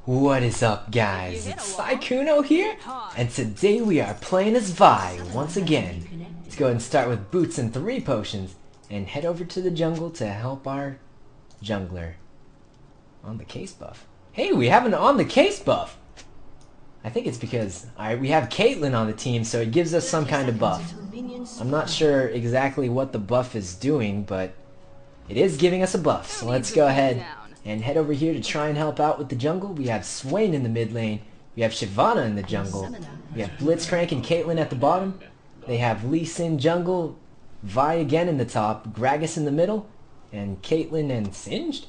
What is up, guys? It's Sykkuno here, and today we are playing as Vi once again. Let's go ahead and start with boots and 3 potions, and head over to the jungle to help our jungler. On the case buff. Hey, we have an on the case buff! I think it's because we have Caitlyn on the team, so it gives us some kind of buff. I'm not sure exactly what the buff is doing, but it is giving us a buff, so let's go ahead and head over here to try and help out with the jungle. We have Swain in the mid lane. We have Shyvana in the jungle. We have Blitzcrank and Caitlyn at the bottom. They have Lee Sin jungle, Vi again in the top, Gragas in the middle, and Caitlyn and Singed?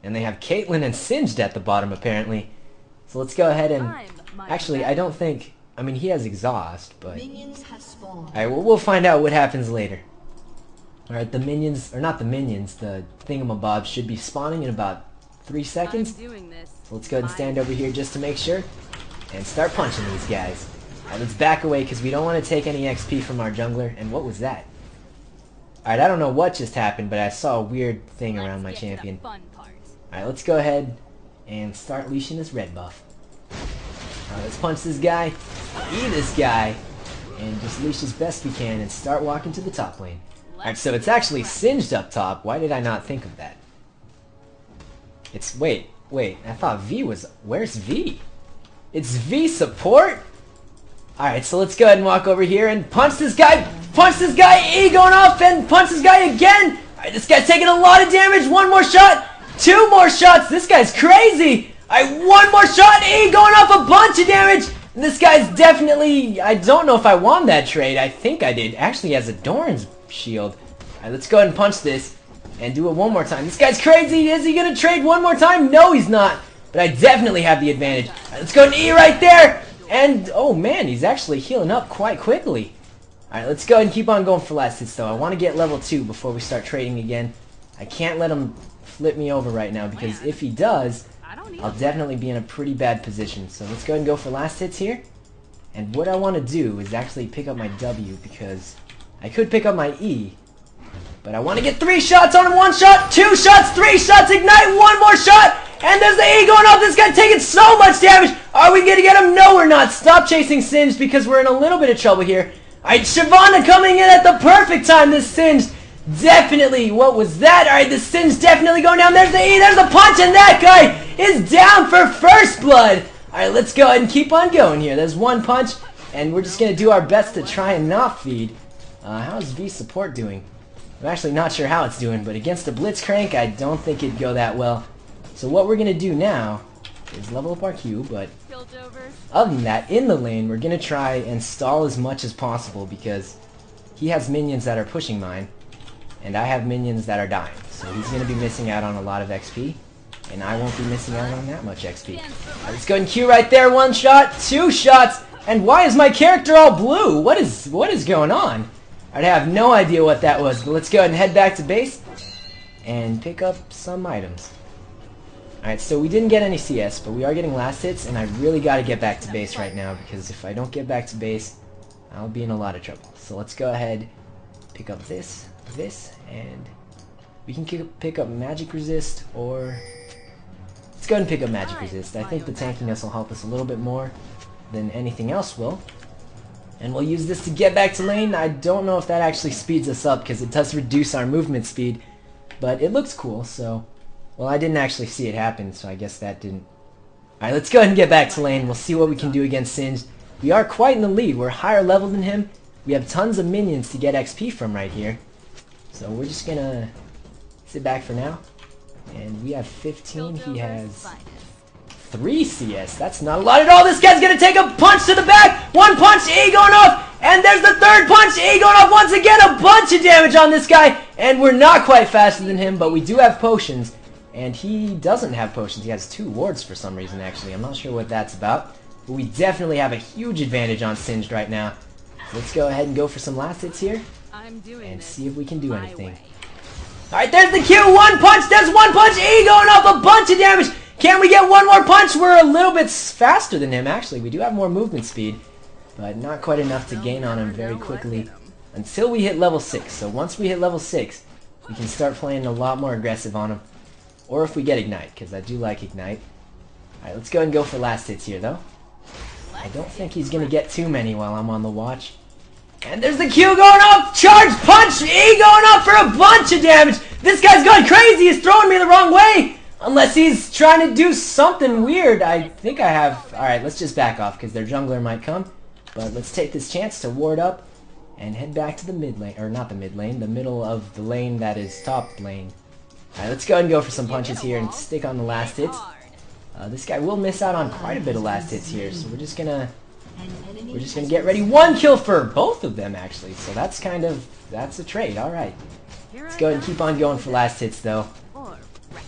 And they have Caitlyn and Singed at the bottom apparently. So let's go ahead and... Actually, I don't think... I mean, he has exhaust, but... Alright, well, we'll find out what happens later. Alright, the minions, or not the minions, the thingamabobs should be spawning in about 3 seconds. So let's go ahead and stand over here just to make sure. And start punching these guys. Alright, let's back away because we don't want to take any XP from our jungler. And what was that? Alright, I don't know what just happened, but I saw a weird thing around my champion. Alright, let's go ahead and start leashing this red buff. Alright, let's punch this guy, eat this guy, and just leash as best we can and start walking to the top lane. Alright, so it's actually Singed up top. Why did I not think of that? It's... Wait. I thought V was... Where's V? It's V support? Alright, so let's go ahead and walk over here and punch this guy! Punch this guy! E going off and punch this guy again! Alright, this guy's taking a lot of damage! 1 more shot! 2 more shots! This guy's crazy! Alright, 1 more shot! E going off a bunch of damage! This guy's definitely... I don't know if I won that trade. I think I did. Actually, he has a Doran's shield. Alright, let's go ahead and punch this and do it one more time. This guy's crazy. Is he gonna trade one more time? No, he's not. But I definitely have the advantage. Alright, let's go ahead and E right there. And oh man, he's actually healing up quite quickly. Alright, let's go ahead and keep on going for last hits though. I want to get level 2 before we start trading again. I can't let him flip me over right now because if he does, I'll definitely be in a pretty bad position. So let's go ahead and go for last hits here. And what I want to do is actually pick up my W because I could pick up my E. But I want to get 3 shots on him. 1 shot, 2 shots, 3 shots, ignite, 1 more shot. And there's the E going off. This guy taking so much damage. Are we going to get him? No, we're not. Stop chasing Singed because we're in a little bit of trouble here. Alright, Shyvana coming in at the perfect time. This Singed definitely, what was that? Alright, the Singed definitely going down. There's the E, there's the punch, and that guy is down for first blood. Alright, let's go ahead and keep on going here. There's 1 punch, and we're just going to do our best to try and not feed. How's V support doing? I'm actually not sure how it's doing, but against a Blitzcrank, I don't think it'd go that well. So what we're going to do now is level up our Q, but other than that, in the lane, we're going to try and stall as much as possible because he has minions that are pushing mine, and I have minions that are dying. So he's going to be missing out on a lot of XP, and I won't be missing out on that much XP. Right, let's go ahead and Q right there. 1 shot, 2 shots, and why is my character all blue? What is going on? I have no idea what that was, but let's go ahead and head back to base and pick up some items. Alright, so we didn't get any CS, but we are getting last hits, and I really got to get back to base right now because if I don't get back to base, I'll be in a lot of trouble. So let's go ahead, pick up this, and we can pick up Magic Resist, or... Let's go ahead and pick up Magic Resist. I think the tankiness will help us a little bit more than anything else will. And we'll use this to get back to lane. I don't know if that actually speeds us up because it does reduce our movement speed, but it looks cool, so... Well, I didn't actually see it happen, so I guess that didn't... Alright, let's go ahead and get back to lane. We'll see what we can do against Singed. We are quite in the lead. We're higher level than him. We have tons of minions to get XP from right here. So we're just gonna sit back for now. And we have 15. He has 3 CS. That's not a lot at all. This guy's gonna take a punch to the back. 1 punch, E going off. And there's the 3rd punch, E going off once again. A bunch of damage on this guy. And we're not quite faster than him, but we do have potions. And he doesn't have potions. He has 2 wards for some reason, actually. I'm not sure what that's about. But we definitely have a huge advantage on Singed right now. So let's go ahead and go for some last hits here. And see if we can do anything. Alright, there's the Q. 1 punch. There's 1 punch. E going off a bunch of damage. Can we get 1 more punch? We're a little bit faster than him, actually. We do have more movement speed. But not quite enough to gain on him very quickly. Until we hit level 6. So once we hit level 6, we can start playing a lot more aggressive on him. Or if we get Ignite, because I do like Ignite. Alright, let's go ahead and go for last hits here, though. I don't think he's going to get too many while I'm on the watch. And there's the Q going up! Charge punch! E going up for a bunch of damage! This guy's going crazy! He's throwing me the wrong way! Unless he's trying to do something weird. I think I have... Alright, let's just back off because their jungler might come. But let's take this chance to ward up and head back to the mid lane. Or not the mid lane, the middle of the lane that is top lane. Alright, let's go ahead and go for some punches here and stick on the last hits. This guy will miss out on quite a bit of last hits here, so we're just gonna get ready. One kill for both of them, actually. So that's a trade. All right. Let's go ahead and keep on going for last hits, though. All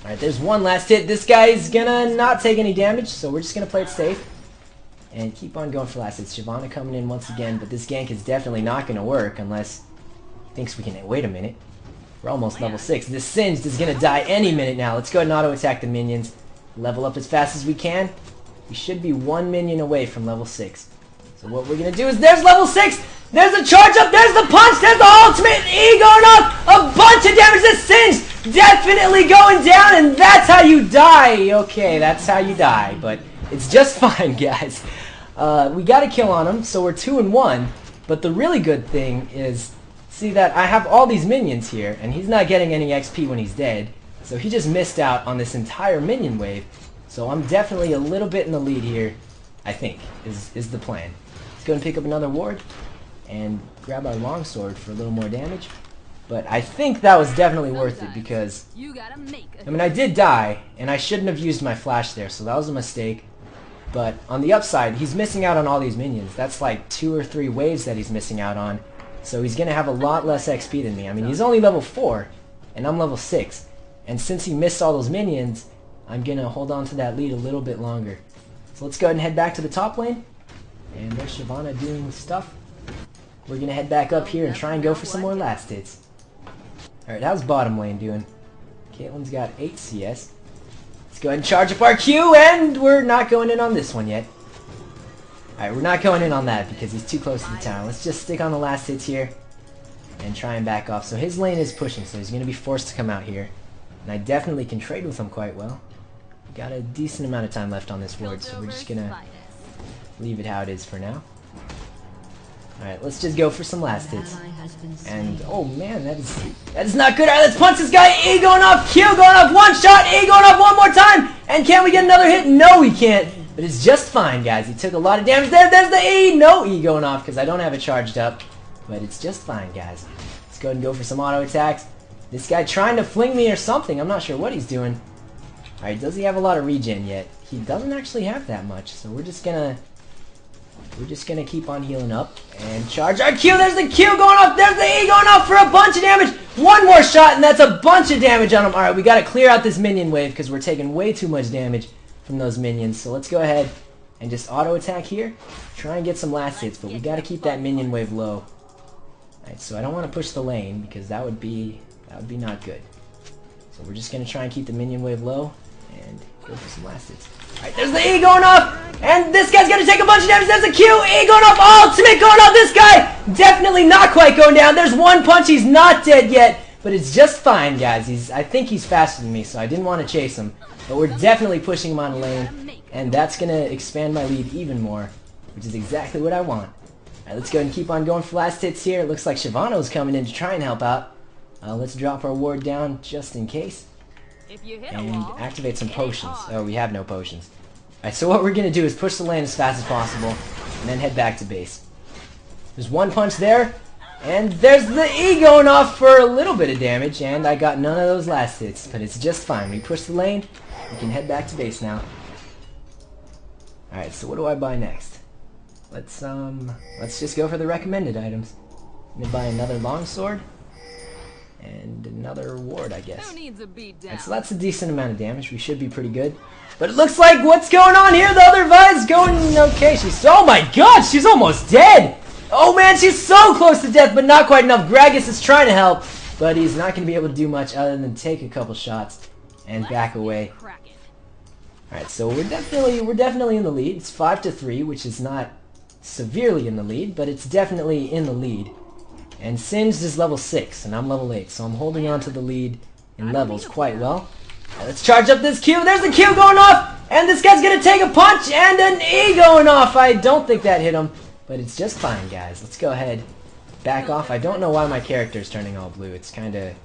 right, there's one last hit. This guy's gonna not take any damage, so we're just gonna play it safe and keep on going for last hits. Shyvana coming in once again, but this gank is definitely not gonna work unless he thinks we can. Wait a minute. We're almost level 6. This Singed is gonna die any minute now. Let's go ahead and auto attack the minions. Level up as fast as we can. We should be 1 minion away from level 6. So what we're going to do is, there's level 6! There's a charge up, there's the punch, there's the ultimate, E going up! A bunch of damage, this Singed definitely going down, and that's how you die! Okay, that's how you die, but it's just fine, guys. We got a kill on him, so we're 2-1, but the really good thing is, see that I have all these minions here, and he's not getting any XP when he's dead. So he just missed out on this entire minion wave. So I'm definitely a little bit in the lead here, I think, is the plan. Let's go and pick up another ward and grab our longsword for a little more damage. But I think that was definitely worth it because, I mean, I did die, and I shouldn't have used my flash there, so that was a mistake. But on the upside, he's missing out on all these minions. That's like 2 or 3 waves that he's missing out on. So he's going to have a lot less XP than me. I mean, he's only level 4, and I'm level 6. And since he missed all those minions, I'm going to hold on to that lead a little bit longer. So let's go ahead and head back to the top lane. And there's Shyvana doing stuff. We're going to head back up here and try and go for some more last hits. Alright, how's bottom lane doing? Caitlyn's got 8 CS. Let's go ahead and charge up our Q, and we're not going in on this one yet. Alright, we're not going in on that because he's too close to the tower. Let's just stick on the last hits here and try and back off. So his lane is pushing, so he's going to be forced to come out here. And I definitely can trade with him quite well. Got a decent amount of time left on this ward, so we're just gonna leave it how it is for now. Alright, let's just go for some last hits. And, oh man, that is not good. Alright, let's punch this guy. E going off, Q going off, one shot, E going off one more time. And can we get another hit? No, we can't. But it's just fine, guys. He took a lot of damage there. There's the E. No E going off because I don't have it charged up. But it's just fine, guys. Let's go ahead and go for some auto attacks. This guy trying to fling me or something. I'm not sure what he's doing. Alright, does he have a lot of regen yet? He doesn't actually have that much, so we're just gonna keep on healing up and charge our Q. There's the Q going up. There's the E going up for a bunch of damage. One more shot, and that's a bunch of damage on him. Alright, we gotta clear out this minion wave because we're taking way too much damage from those minions. So let's go ahead and just auto attack here. Try and get some last hits, but we gotta keep that minion wave low. Alright, so I don't want to push the lane because that would be not good. So we're just going to try and keep the minion wave low and go for some last hits. Alright, there's the E going off! And this guy's going to take a bunch of damage. There's the Q! E going off! Ultimate going off! This guy definitely not quite going down. There's one punch. He's not dead yet. But it's just fine, guys. I think he's faster than me, so I didn't want to chase him. But we're definitely pushing him on the lane. And that's going to expand my lead even more, which is exactly what I want. Alright, let's go ahead and keep on going for last hits here. It looks like Shyvana's coming in to try and help out. Let's drop our ward down just in case. And activate some potions. Oh, we have no potions. Alright, so what we're going to do is push the lane as fast as possible and then head back to base. There's one punch there. And there's the E going off for a little bit of damage. And I got none of those last hits. But it's just fine. We push the lane. We can head back to base now. Alright, so what do I buy next? Let's just go for the recommended items. I'm going to buy another longsword. And another ward, I guess. Right, so that's a decent amount of damage. We should be pretty good. But it looks like what's going on here? The other Vi's going okay. Oh my god, she's almost dead! Oh man, she's so close to death, but not quite enough. Gragas is trying to help, but he's not going to be able to do much other than take a couple shots and back away. Alright, so we're definitely in the lead. It's 5-3, which is not severely in the lead, but it's definitely in the lead. And Singed is level 6, and I'm level 8, so I'm holding on to the lead in levels quite well. Let's charge up this Q. There's the Q going off! And this guy's gonna take a punch and an E going off. I don't think that hit him, but it's just fine, guys. Let's go ahead, back off. I don't know why my character's turning all blue. It's kind of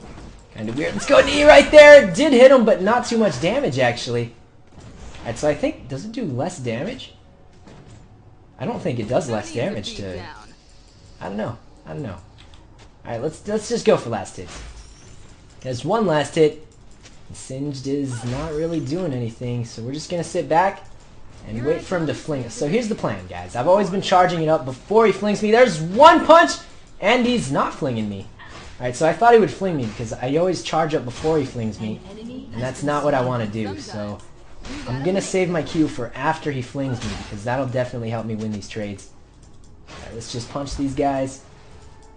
weird. Let's go an E right there. It did hit him, but not too much damage actually. Alright, so I think, does it do less damage? I don't think it does less damage to. I don't know. Alright, let's just go for last hits. There's one last hit. Singed is not really doing anything, so we're just gonna sit back and wait for him to fling us. So here's the plan, guys. I've always been charging it up before he flings me. There's one punch, and he's not flinging me. Alright, so I thought he would fling me because I always charge up before he flings me, and that's not what I want to do. So I'm gonna save my Q for after he flings me because that'll definitely help me win these trades. Alright, let's just punch these guys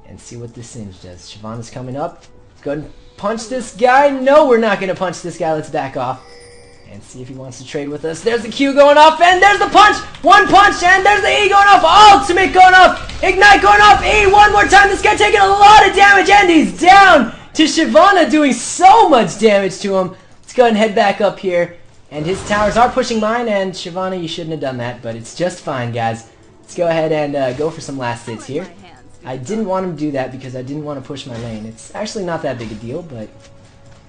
and see what this Singe does. Shyvana's coming up. Go ahead and punch this guy. No, we're not going to punch this guy. Let's back off and see if he wants to trade with us. There's the Q going off, and there's the punch. One punch, and there's the E going off. Ultimate going off. Ignite going off. E one more time. This guy taking a lot of damage, and he's down to Shyvana, doing so much damage to him. Let's go ahead and head back up here. And his towers are pushing mine, and Shyvana, you shouldn't have done that, but it's just fine, guys. Let's go ahead and go for some last hits here. I didn't want him to do that because I didn't want to push my lane. It's actually not that big a deal, but...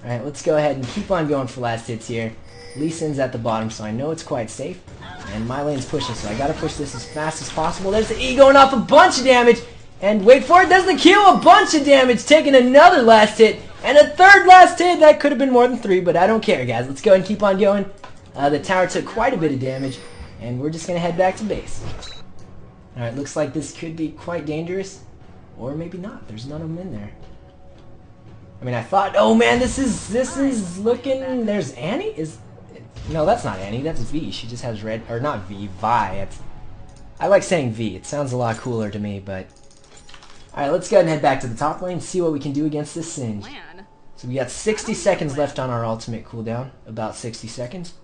Alright, let's go ahead and keep on going for last hits here. Lee Sin's at the bottom, so I know it's quite safe. And my lane's pushing, so I gotta push this as fast as possible. There's the E going off, a bunch of damage. And wait for it, there's the Q, a bunch of damage, taking another last hit. And a third last hit, that could have been more than 3, but I don't care, guys. Let's go ahead and keep on going. The tower took quite a bit of damage, and we're just gonna head back to base. Alright, looks like this could be quite dangerous. Or maybe not. There's none of them in there. I mean, I thought, oh man, this is looking. There's Annie. No, that's not Annie. That's V. She just has red, or not V, Vi. I like saying V. It sounds a lot cooler to me. But all right, let's go ahead and head back to the top lane. See what we can do against this Singe. So we got 60 seconds left on our ultimate cooldown. About 60 seconds.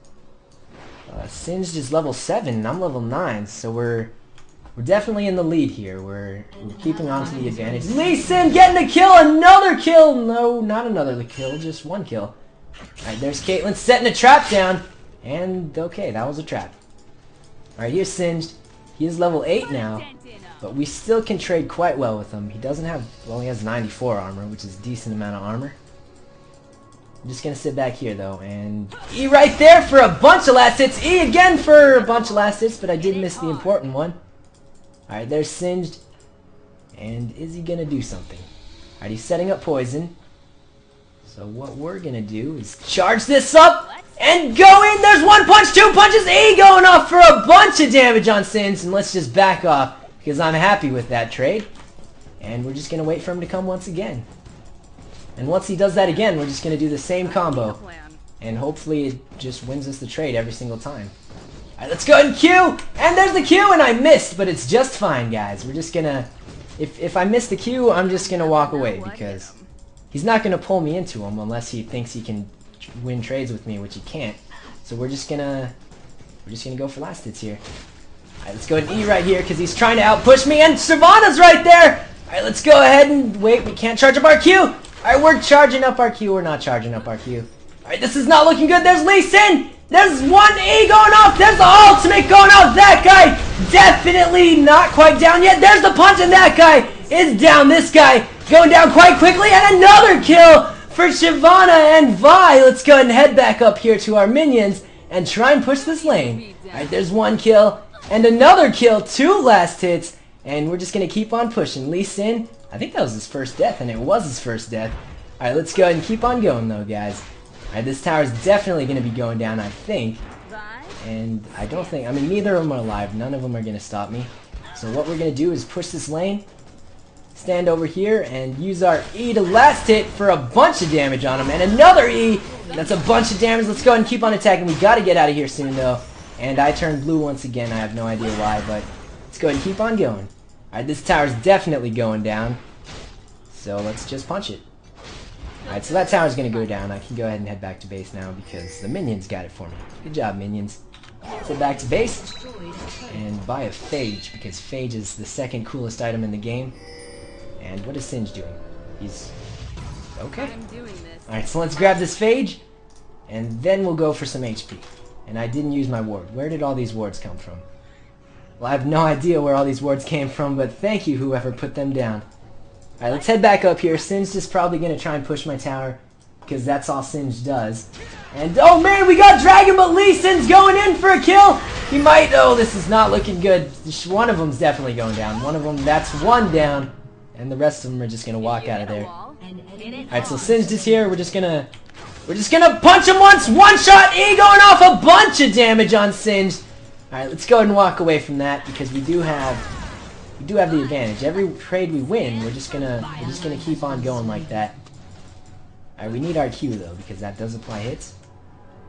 Singed is level 7, and I'm level 9. So we're definitely in the lead here. We're keeping on to the advantage. Lee Sin getting a kill! Another kill! No, not another kill, just one kill. Alright, there's Caitlyn setting a trap down. And, okay, that was a trap. Alright, here's Singed. He is level 8 now. But we still can trade quite well with him. He doesn't have, well, he has 94 armor, which is a decent amount of armor. I'm just going to sit back here, though. And E right there for a bunch of last hits. E again for a bunch of last hits, but I did miss the important one. Alright, there's Singed. And is he going to do something? Alright, he's setting up poison. So what we're going to do is charge this up and go in. There's one punch, two punches, E going off for a bunch of damage on Singed. And let's just back off because I'm happy with that trade. And we're just going to wait for him to come once again. And once he does that again, we're just going to do the same combo. And hopefully it just wins us the trade every single time. Alright, let's go ahead and Q! And there's the Q, and I missed, but it's just fine, guys. We're just gonna... If I miss the Q, I'm just gonna walk away, because he's not gonna pull me into him unless he thinks he can win trades with me, which he can't. So we're just gonna go for last hits here. Alright, let's go ahead and E right here, because he's trying to outpush me, and Shyvana's right there! Alright, let's go ahead and... Wait, we can't charge up our Q! Alright, we're charging up our Q, we're not charging up our Q. Alright, this is not looking good, there's Lee Sin! There's one E going off! There's the ultimate going off! That guy definitely not quite down yet! There's the punch and that guy is down! This guy going down quite quickly, and another kill for Shyvana and Vi! Let's go ahead and head back up here to our minions and try and push this lane. Alright, there's one kill and another kill, 2 last hits, and we're just gonna keep on pushing. Lee Sin, I think that was his first death, and it was his first death. Alright, let's go ahead and keep on going though, guys. Alright, this tower is definitely going to be going down, I think. And I don't think... I mean, neither of them are alive. None of them are going to stop me. So what we're going to do is push this lane, stand over here, and use our E to last hit for a bunch of damage on him. And another E! That's a bunch of damage. Let's go ahead and keep on attacking. We got to get out of here soon, though. And I turned blue once again. I have no idea why, but let's go ahead and keep on going. Alright, this tower's definitely going down. So let's just punch it. Alright, so that tower's gonna go down. I can go ahead and head back to base now because the minions got it for me. Good job, minions. Head back to base and buy a Phage because Phage is the second coolest item in the game. And what is Singe doing? He's... okay. Alright, so let's grab this Phage and then we'll go for some HP. And I didn't use my ward. Where did all these wards come from? Well, I have no idea where all these wards came from, but thank you whoever put them down. Alright, let's head back up here. Singed is probably going to try and push my tower, because that's all Singed does. And, oh man, we got Dragon, but Lee Sin's going in for a kill! He might, oh, this is not looking good. One of them's definitely going down. One of them, that's one down. And the rest of them are just going to walk out of there. Alright, so Singed is here. We're just gonna punch him once! One shot! E going off a bunch of damage on Singed! Alright, let's go ahead and walk away from that, because we do have the advantage. Every trade we win, we're just gonna keep on going like that. Alright, we need our Q though, because that does apply hits.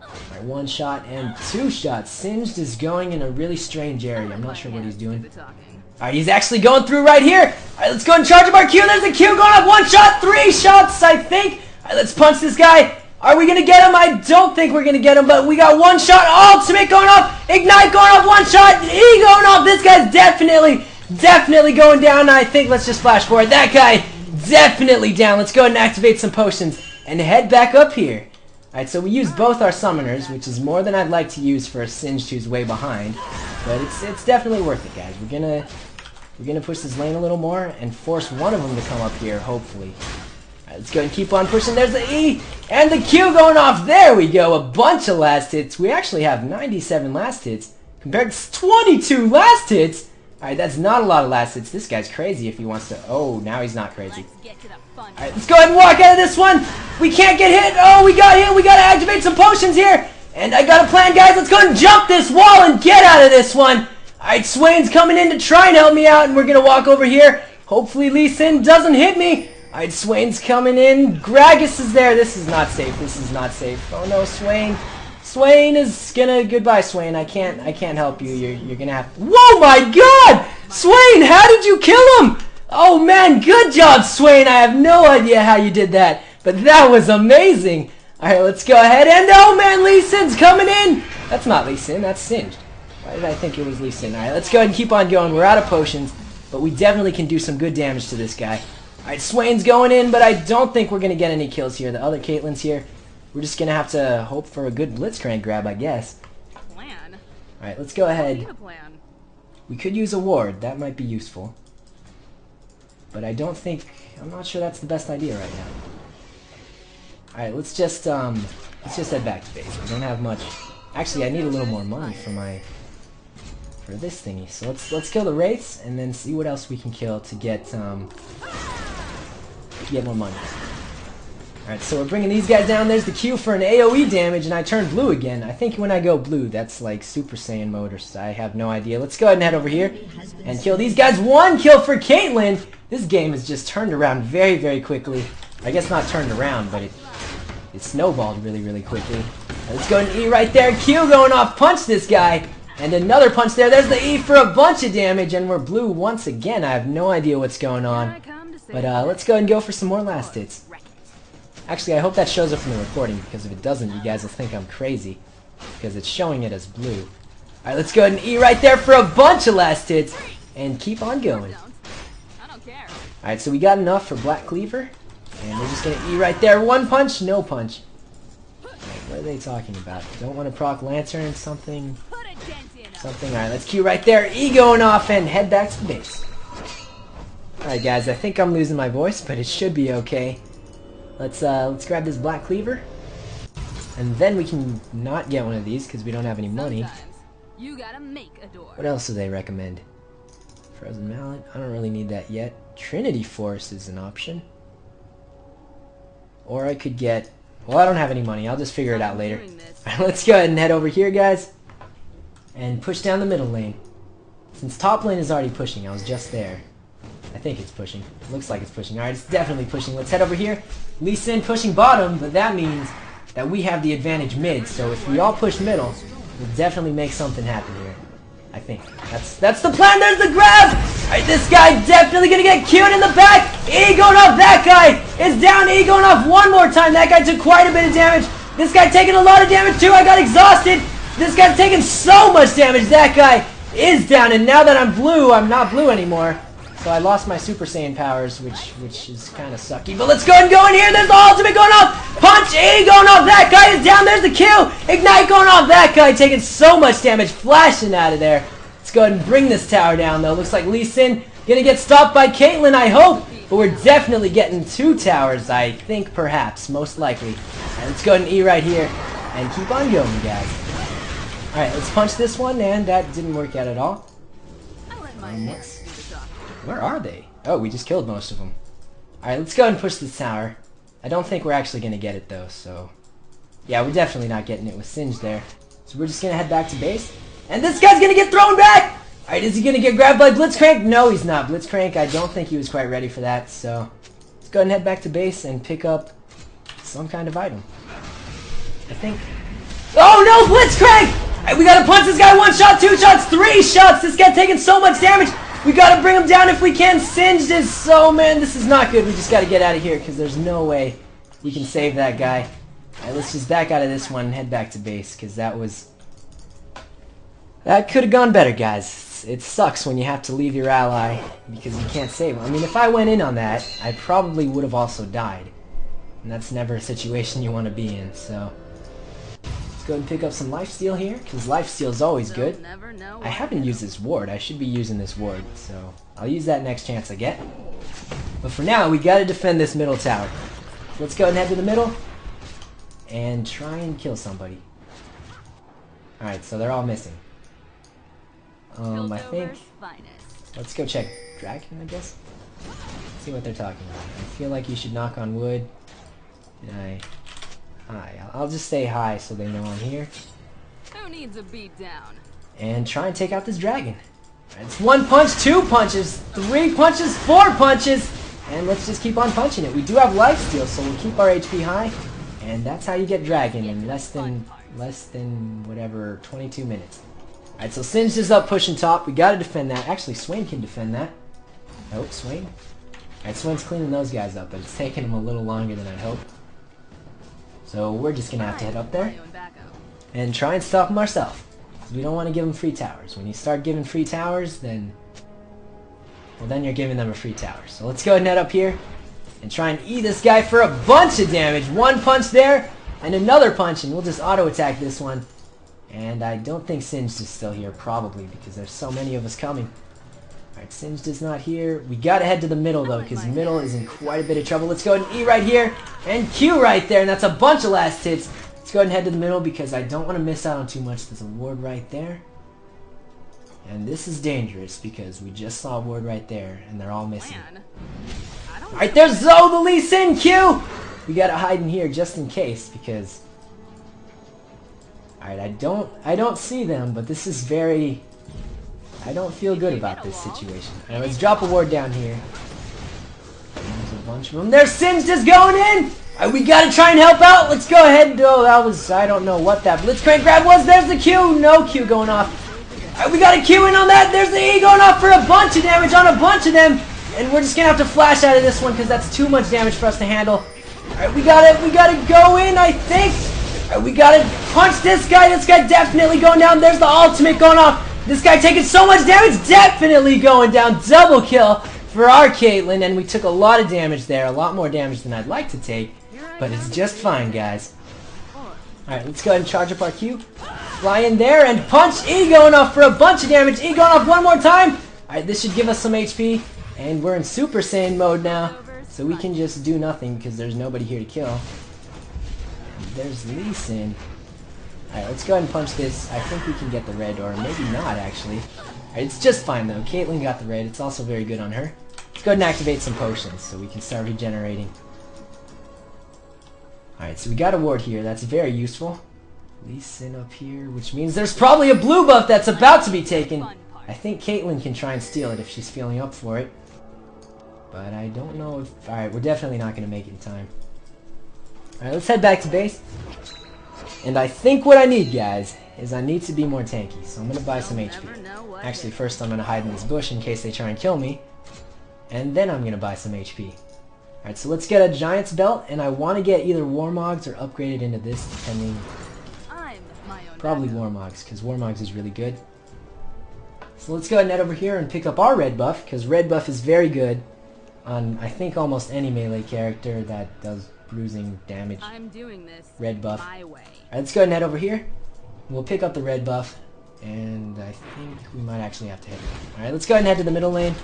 Alright, one shot and two shots. Singed is going in a really strange area. I'm not sure what he's doing. Alright, he's actually going through right here. Alright, let's go and charge up our Q. There's a Q going up. One shot, three shots, I think. Alright, let's punch this guy. Are we going to get him? I don't think we're going to get him, but we got one shot. Ultimate going off. Ignite going off. One shot. E going off. This guy's definitely going down. I think let's just flash forward. That guy definitely down. Let's go ahead and activate some potions and head back up here. Alright, so we used both our summoners, which is more than I'd like to use for a Singed who's way behind. But it's definitely worth it, guys. We're gonna push this lane a little more and force one of them to come up here, hopefully. Alright, let's go and keep on pushing. There's the E and the Q going off. There we go. A bunch of last hits. We actually have 97 last hits compared to 22 last hits. Alright, that's not a lot of last hits. This guy's crazy if he wants to. Oh, now he's not crazy. Alright, let's go ahead and walk out of this one. We can't get hit. Oh, we got hit. We gotta activate some potions here. And I got a plan, guys. Let's go ahead and jump this wall and get out of this one. Alright, Swain's coming in to try and help me out, and we're gonna walk over here. Hopefully Lee Sin doesn't hit me. Alright, Swain's coming in. Gragas is there. This is not safe. This is not safe. Oh no, Swain. Swain is gonna... Goodbye, Swain. I can't help you. You're gonna have... Whoa, my God! Swain, how did you kill him? Oh man, good job, Swain. I have no idea how you did that, but that was amazing. Alright, let's go ahead and... Oh man, Lee Sin's coming in! That's not Lee Sin, that's Singed. Why did I think it was Lee Sin? Alright, let's go ahead and keep on going. We're out of potions, but we definitely can do some good damage to this guy. Alright, Swain's going in, but I don't think we're going to get any kills here. The other Caitlyn's here. We're just going to have to hope for a good Blitzcrank grab, I guess. Plan? Alright, let's go ahead. We could use a ward. That might be useful. But I don't think... I'm not sure that's the best idea right now. Alright, let's just head back to base. We don't have much... Actually, I need a little more money for this thingy. So let's kill the wraiths and then see what else we can kill to get more money. Alright, so we're bringing these guys down. There's the Q for an AoE damage, and I turn blue again. I think when I go blue, that's like Super Saiyan mode, or I have no idea. Let's go ahead and head over here and kill these guys. One kill for Caitlyn! This game has just turned around very, very quickly. I guess not turned around, but it snowballed really, really quickly. Let's go and E right there. Q going off. Punch this guy. And another punch there. There's the E for a bunch of damage, and we're blue once again. I have no idea what's going on. But let's go and go for some more last hits. Actually, I hope that shows up in the recording, because if it doesn't, you guys will think I'm crazy. Because it's showing it as blue. Alright, let's go ahead and E right there for a bunch of last hits. And keep on going. Alright, so we got enough for Black Cleaver. And we're just going to E right there. One punch, no punch. Alright, what are they talking about? Don't want to proc Lantern, something. Alright, let's Q right there. E going off and head back to the base. Alright guys, I think I'm losing my voice, but it should be okay. Let's grab this Black Cleaver. And then we can not get one of these because we don't have any money. What else do they recommend? Frozen Mallet? I don't really need that yet. Trinity Force is an option. Or I could get... Well, I don't have any money. I'll just figure it out later. Let's go ahead and head over here, guys. And push down the middle lane. Since top lane is already pushing, I was just there. I think it's pushing. It looks like it's pushing. Alright, it's definitely pushing. Let's head over here. Lee Sin pushing bottom, but that means that we have the advantage mid. So if we all push middle, we'll definitely make something happen here. I think. That's the plan. There's the grab! Alright, this guy definitely gonna get Q'd in the back. E going off. That guy is down. E going off one more time. That guy took quite a bit of damage. This guy taking a lot of damage too. I got exhausted. This guy's taking so much damage. That guy is down. And now that I'm blue, I'm not blue anymore. So I lost my Super Saiyan powers, which is kind of sucky. But let's go and go in here. There's the ultimate going off. Punch E going off. That guy is down. There's the Q. Ignite going off. That guy taking so much damage, flashing out of there. Let's go ahead and bring this tower down, though. Looks like Lee Sin gonna get stopped by Caitlyn, I hope. But we're definitely getting 2 towers, I think, perhaps, most likely. Alright, let's go ahead and E right here and keep on going, guys. Alright, let's punch this one, and that didn't work out at all. Where are they? Oh, we just killed most of them. Alright, let's go ahead and push this tower. I don't think we're actually going to get it, though, so... Yeah, we're definitely not getting it with Singed there. So we're just going to head back to base. And this guy's going to get thrown back! Alright, is he going to get grabbed by Blitzcrank? No, he's not. Blitzcrank, I don't think he was quite ready for that, so... Let's go ahead and head back to base and pick up some kind of item. I think... Oh no, Blitzcrank! Alright, we gotta punch this guy 1 shot, 2 shots, 3 shots! This guy taking so much damage! We gotta bring him down if we can! Singed is so... Man, this is not good. We just gotta get out of here, because there's no way we can save that guy. Alright, let's just back out of this one and head back to base, because that was... That could have gone better, guys. It sucks when you have to leave your ally because you can't save him. I mean, if I went in on that, I probably would have also died. And that's never a situation you want to be in, so... Let's go ahead and pick up some lifesteal here, because lifesteal is always good. I haven't used this ward. I should be using this ward, so... I'll use that next chance I get. But for now, we gotta defend this middle tower. Let's go ahead and head to the middle and try and kill somebody. Alright, so they're all missing. I think... Let's go check Dragon, I guess? See what they're talking about. I feel like you should knock on wood. Hi. I'll just say hi so they know I'm here. Who needs a beat down? And try and take out this dragon. It's 1 punch, 2 punches, 3 punches, 4 punches! And let's just keep on punching it. We do have lifesteal, so we'll keep our HP high. And that's how you get dragon in less than whatever, 22 minutes. Alright, so Singed is up pushing top. We gotta defend that. Actually, Swain can defend that. Oh, Swain. Alright, Swain's cleaning those guys up, but it's taking him a little longer than I'd hoped. So we're just gonna have to head up there and try and stop him ourselves. We don't want to give him free towers. When you start giving free towers, then... Well, then you're giving them a free tower. So let's go ahead and head up here and try and eat this guy for a bunch of damage. 1 punch there and another punch, and we'll just auto-attack this one. And I don't think Singed is still here, probably, because there's so many of us coming. Alright, Singed is not here. We gotta head to the middle, though, because middle is in quite a bit of trouble. Let's go ahead and E right here, and Q right there, and that's a bunch of last hits. Let's go ahead and head to the middle, because I don't want to miss out on too much. There's a ward right there. And this is dangerous, because we just saw a ward right there, and they're all missing. Alright, there's Zoe, the Lee Sin Q! We gotta hide in here, just in case, because... Alright, I don't see them, but this is very... I don't feel good about this situation. Alright, let's drop a ward down here. There's a bunch of them. There's Singed just going in! Alright, we gotta try and help out! Let's go ahead. Oh, that was... I don't know what that Blitzcrank grab was. There's the Q! No Q going off. Alright, we got a Q in on that! There's the E going off for a bunch of damage on a bunch of them! And we're just gonna have to flash out of this one, because that's too much damage for us to handle. Alright, we gotta go in, I think! Alright, we gotta punch this guy. This guy definitely going down. There's the ultimate going off. This guy taking so much damage. Definitely going down. Double kill for our Caitlyn. And we took a lot of damage there. A lot more damage than I'd like to take. But it's just fine, guys. Alright, let's go ahead and charge up our Q. Fly in there and punch E going off for a bunch of damage. E going off one more time. Alright, this should give us some HP. And we're in Super Saiyan mode now. So we can just do nothing because there's nobody here to kill. There's Lee Sin. Alright, let's go ahead and punch this. I think we can get the red, or maybe not, actually. Alright, it's just fine, though. Caitlyn got the red. It's also very good on her. Let's go ahead and activate some potions so we can start regenerating. Alright, so we got a ward here. That's very useful. Lee Sin up here, which means there's probably a blue buff that's about to be taken. I think Caitlyn can try and steal it if she's feeling up for it. But I don't know if... Alright, we're definitely not going to make it in time. Alright, let's head back to base. And I think what I need, guys, is I need to be more tanky. So I'm going to buy some HP. Actually, first I'm going to hide in this bush in case they try and kill me. And then I'm going to buy some HP. Alright, so let's get a Giant's Belt. And I want to get either Warmogs or upgrade it into this, depending... Probably Warmogs, because Warmogs is really good. So let's go ahead and head over here and pick up our red buff, because red buff is very good on, I think, almost any melee character that does bruising damage. I'm doing this Red buff. my way. Alright, let's go ahead and head over here. We'll pick up the red buff, and I think we might actually have to hit him. Alright, let's go ahead and head to the middle lane.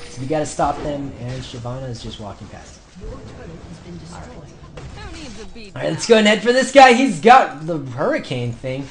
So we gotta stop them, and Shyvana is just walking past. Who needs a beat Alright, let's go ahead and head for this guy. He's got the hurricane thing.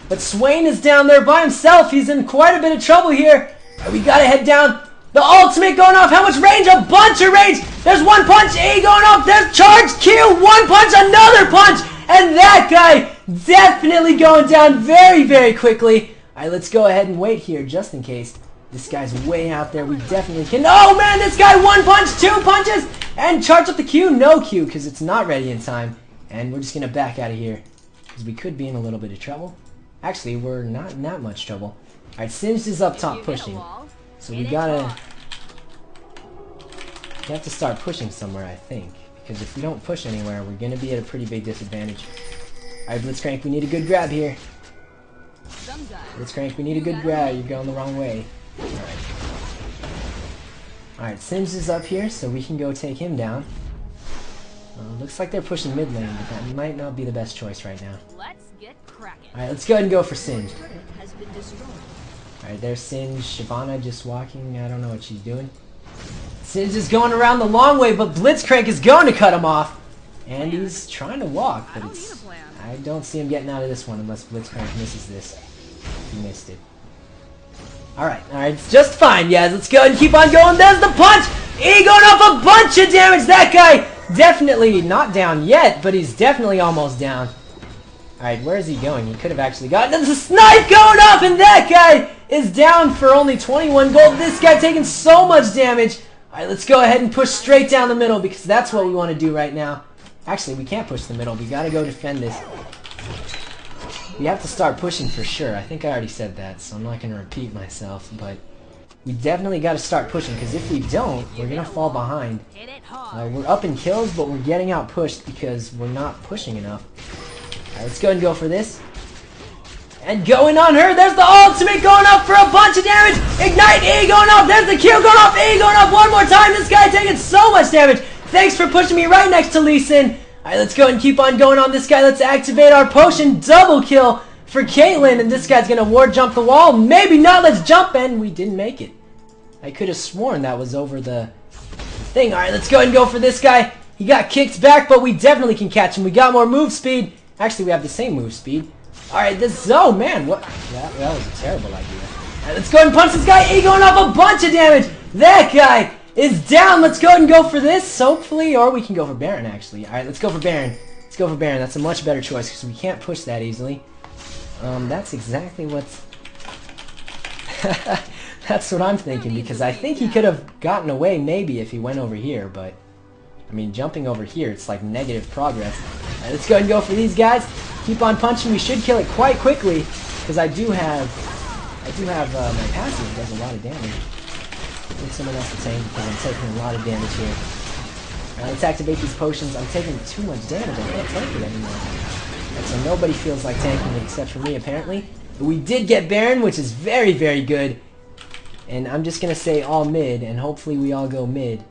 But Swain is down there by himself. He's in quite a bit of trouble here. Alright, we gotta head down. The ultimate going off. How much range? A bunch of range. There's one punch. E going off. There's charge. Q. One punch. Another punch. And that guy definitely going down very, very quickly. Alright, let's go ahead and wait here just in case. This guy's way out there. We definitely can. Oh man, this guy one punch, two punches, and charge up the Q. No Q because it's not ready in time. And we're just going to back out of here because we could be in a little bit of trouble. Actually, we're not in that much trouble. Alright, Singed is up top pushing. So we have to start pushing somewhere, I think. Because if we don't push anywhere, we're going to be at a pretty big disadvantage. Alright, Blitzcrank, we need a good grab here. Blitzcrank, we need a good grab. You're going the wrong way. Alright, Singed is up here, so we can go take him down. Looks like they're pushing mid lane, but that might not be the best choice right now. Let's get cracking. Alright, let's go ahead and go for Singed. Alright, there's Singed. Shyvana just walking. I don't know what she's doing. Singed is going around the long way, but Blitzcrank is going to cut him off. And he's trying to walk, but I don't see him getting out of this one unless Blitzcrank misses this. He missed it. Alright, it's just fine, guys. Let's go ahead and keep on going. There's the punch! E going off a bunch of damage! That guy definitely not down yet, but he's definitely almost down. Alright, where is he going? He could have actually gotten the snipe going off, and that guy is down for only 21 gold. This guy taking so much damage. Alright, let's go ahead and push straight down the middle because that's what we want to do right now. Actually, we can't push the middle. We gotta go defend this. We have to start pushing for sure. I think I already said that, so I'm not going to repeat myself, but we definitely got to start pushing because if we don't, we're going to fall behind. We're up in kills, but we're getting out pushed because we're not pushing enough. Alright, let's go ahead and go for this. And going on her, there's the ultimate going up for a bunch of damage. Ignite, E going off, there's the Q going off, E going off one more time. This guy taking so much damage. Thanks for pushing me right next to Lee Sin. Alright, let's go and keep on going on this guy. Let's activate our potion. Double kill for Caitlyn. And this guy's going to ward jump the wall. Maybe not. Let's jump. And we didn't make it. I could have sworn that was over the thing. Alright, let's go and go for this guy. He got kicked back, but we definitely can catch him. We got more move speed. Actually, we have the same move speed. Alright, this... Oh, man. What? That was a terrible idea. Alright, let's go ahead and punch this guy. He going off a bunch of damage. That guy is down. Let's go ahead and go for this, hopefully, or we can go for Baron, actually. Alright, let's go for Baron. Let's go for Baron. That's a much better choice because we can't push that easily. That's exactly what's... That's what I'm thinking, because I think he could have gotten away maybe if he went over here, but... I mean, jumping over here, it's like negative progress. Alright, let's go ahead and go for these guys. Keep on punching. We should kill it quite quickly, because I do have my passive that does a lot of damage. I need someone else to tank because I'm taking a lot of damage here. Alright, let's activate these potions. I'm taking too much damage. I can't tank it anymore. And so nobody feels like tanking it except for me, apparently. But we did get Baron, which is very, very good. And I'm just going to say all mid, and hopefully we all go mid.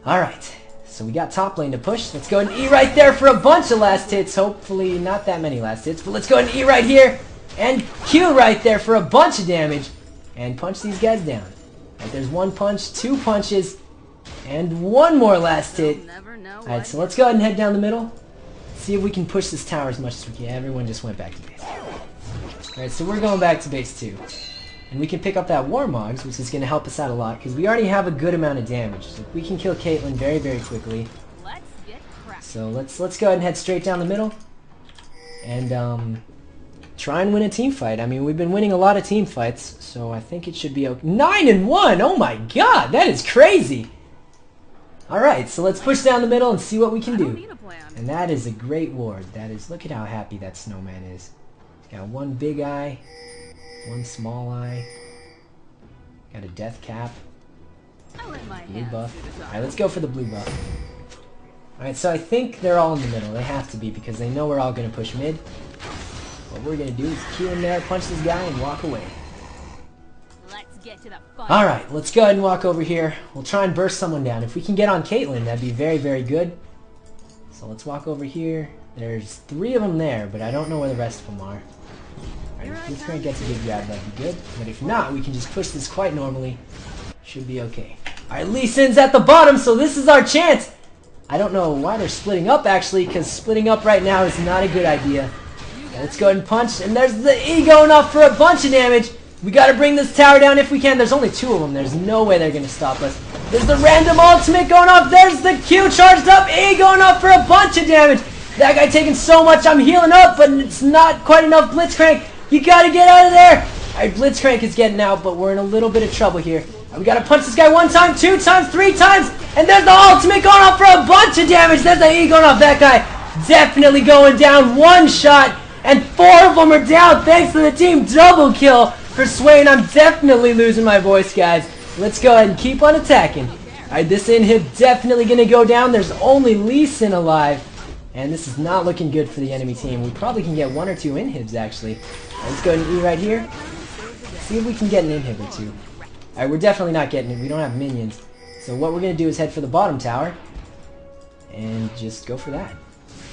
Alright, so we got top lane to push. Let's go and E right there for a bunch of last hits. Hopefully not that many last hits, but let's go and E right here. And Q right there for a bunch of damage. And punch these guys down. Right, there's one punch, two punches, and one more last hit. Alright, so let's go ahead and head down the middle. See if we can push this tower as much as we can. Everyone just went back to base. Alright, so we're going back to base 2. And we can pick up that Warmogs, which is going to help us out a lot, because we already have a good amount of damage. So we can kill Caitlyn very, very quickly. So let's go ahead and head straight down the middle. And, try and win a team fight. I mean, we've been winning a lot of team fights, so I think it should be okay. 9-1! Oh my god, that is crazy! Alright, so let's push down the middle and see what we can do. And that is a great ward. That is, look at how happy that snowman is. He's got one big eye, one small eye, got a death cap, blue buff. Alright, let's go for the blue buff. Alright, so I think they're all in the middle. They have to be because they know we're all going to push mid. What we're going to do is Q in there, punch this guy, and walk away. get to the fight. Alright, let's go ahead and walk over here. We'll try and burst someone down. If we can get on Caitlyn, that'd be very, very good. So let's walk over here. There's 3 of them there, but I don't know where the rest of them are. Alright, if Blitzcrank gets a good grab, that'd be good. But if not, we can just push this quite normally. Should be okay. Alright, Lee Sin's at the bottom, so this is our chance. I don't know why they're splitting up, actually, because splitting up right now is not a good idea. Right, let's go ahead and punch, and there's the E going off for a bunch of damage. We gotta bring this tower down if we can. There's only 2 of them. There's no way they're gonna stop us. There's the random ultimate going off. There's the Q charged up. E going off for a bunch of damage. That guy taking so much. I'm healing up, but it's not quite enough. Blitzcrank, you gotta get out of there. Alright, Blitzcrank is getting out, but we're in a little bit of trouble here. We gotta punch this guy 1 time, 2 times, 3 times, and there's the ultimate going off for a bunch of damage. There's the E going off. That guy definitely going down. 1 shot, and 4 of them are down thanks to the team double kill for Swain. I'm definitely losing my voice, guys. Let's go ahead and keep on attacking. Alright, this inhib definitely gonna go down. There's only Lee Sin alive, and this is not looking good for the enemy team. We probably can get 1 or 2 inhibs, actually. Right, let's go ahead and E right here. See if we can get an inhib or 2. Alright, we're definitely not getting it. We don't have minions. So what we're going to do is head for the bottom tower. And just go for that.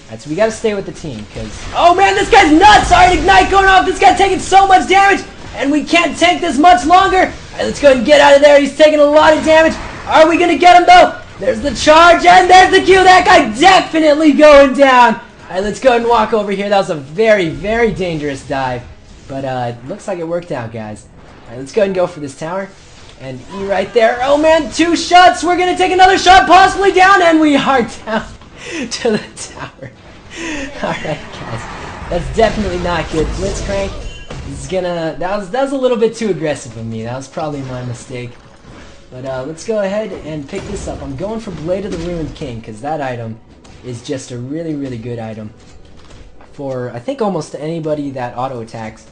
Alright, so we got to stay with the team. Because, oh man, this guy's nuts! Alright, Ignite going off. This guy's taking so much damage. And we can't tank this much longer. Alright, let's go ahead and get out of there. He's taking a lot of damage. Are we going to get him though? There's the charge. And there's the Q. That guy definitely going down. Alright, let's go ahead and walk over here. That was a very, very dangerous dive. But it looks like it worked out, guys. Alright, let's go ahead and go for this tower. And E right there. Oh man, 2 shots. We're going to take another shot, possibly down, and we are down to the tower. Alright, guys. That's definitely not good. Blitzcrank is gonna... That was a little bit too aggressive of me. That was probably my mistake. But let's go ahead and pick this up. I'm going for Blade of the Ruined King, because that item is just a really, really good item for, I think, almost anybody that auto-attacks,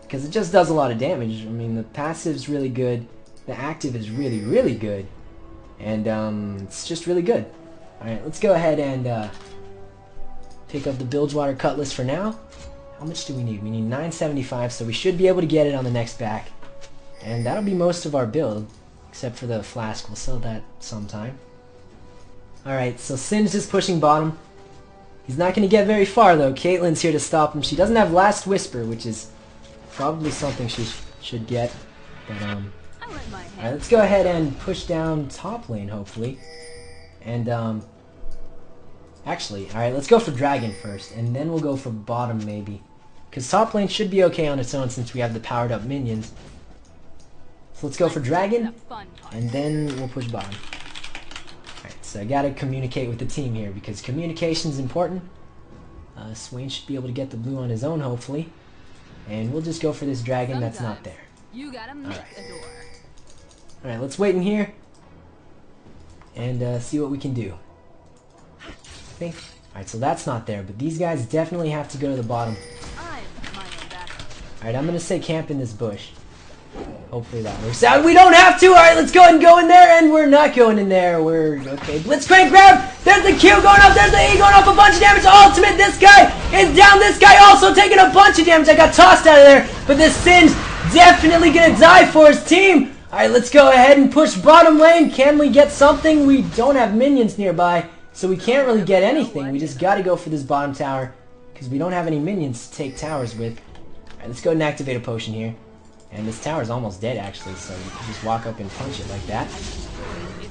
because it just does a lot of damage. I mean, the passive's really good. The active is really, really good. And it's just really good. Alright, let's go ahead and pick up the Bilgewater Cutlass for now. How much do we need? We need 975, so we should be able to get it on the next back. And that'll be most of our build, except for the flask. We'll sell that sometime. Alright, so Sin's just pushing bottom. He's not going to get very far, though. Caitlyn's here to stop him. She doesn't have Last Whisper, which is probably something she should get. But, alright, let's go ahead and push down top lane, hopefully. And, actually, alright, let's go for Dragon first, and then we'll go for bottom, maybe. Because top lane should be okay on its own since we have the powered up minions. So let's go for Dragon, and then we'll push bottom. Alright, so I gotta communicate with the team here, because communication's important. Swain should be able to get the blue on his own, hopefully. And we'll just go for this Dragon that's not there. Alright, let's wait in here and see what we can do. I think. Alright, so that's not there, but these guys definitely have to go to the bottom. Alright, I'm gonna say camp in this bush. Hopefully that works out. We don't have to! Alright, let's go ahead and go in there, and we're not going in there. We're okay. Blitzcrank grab! There's the Q going up, there's the E going off, a bunch of damage. Ultimate, this guy is down, this guy also taking a bunch of damage. I got tossed out of there, but this Sin's definitely gonna die for his team. Alright, let's go ahead and push bottom lane. Can we get something? We don't have minions nearby, so we can't really get anything. We just gotta go for this bottom tower, because we don't have any minions to take towers with. Alright, let's go ahead and activate a potion here. And this tower's almost dead, actually, so we can just walk up and punch it like that.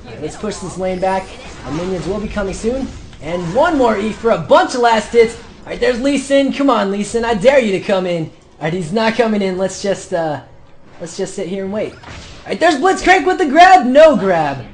Alright, let's push this lane back. Our minions will be coming soon. And 1 more E for a bunch of last hits. Alright, there's Lee Sin. Come on, Lee Sin, I dare you to come in. Alright, he's not coming in. Let's just sit here and wait. Alright, there's Blitzcrank with the grab. No grab.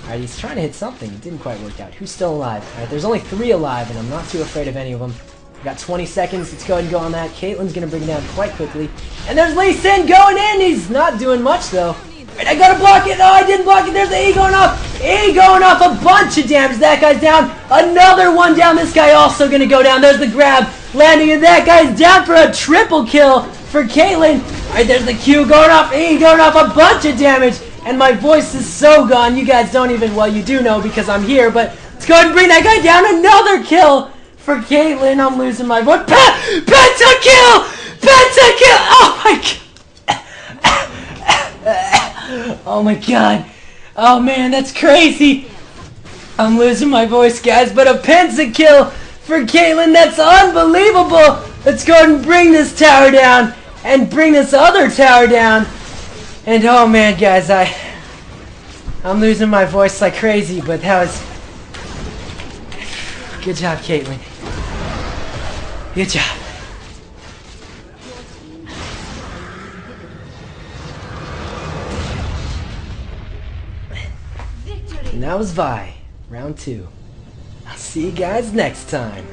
Alright, he's trying to hit something. It didn't quite work out. Who's still alive? Alright, there's only 3 alive, and I'm not too afraid of any of them. We got 20 seconds. Let's go ahead and go on that. Caitlyn's going to bring it down quite quickly. And there's Lee Sin going in. He's not doing much, though. Alright, I got to block it. Oh, I didn't block it. There's the E going off. E going off. A bunch of damage. That guy's down. Another one down. This guy also going to go down. There's the grab. Landing, and that guy's down for a triple kill for Caitlyn. Alright, there's the Q going off. E going off. A bunch of damage. And my voice is so gone. You guys don't even, well, you do know because I'm here. But let's go ahead and bring that guy down. Another kill for Caitlyn. I'm losing my voice. Pentakill! Pentakill! Oh my god! Oh my god. Oh man, that's crazy. I'm losing my voice, guys, but a pentakill for Caitlyn, that's unbelievable. Let's go ahead and bring this tower down and bring this other tower down. And oh man, guys, I'm losing my voice like crazy, but that was... Good job, Caitlyn. Good job. And that was Vi, round 2. I'll see you guys next time.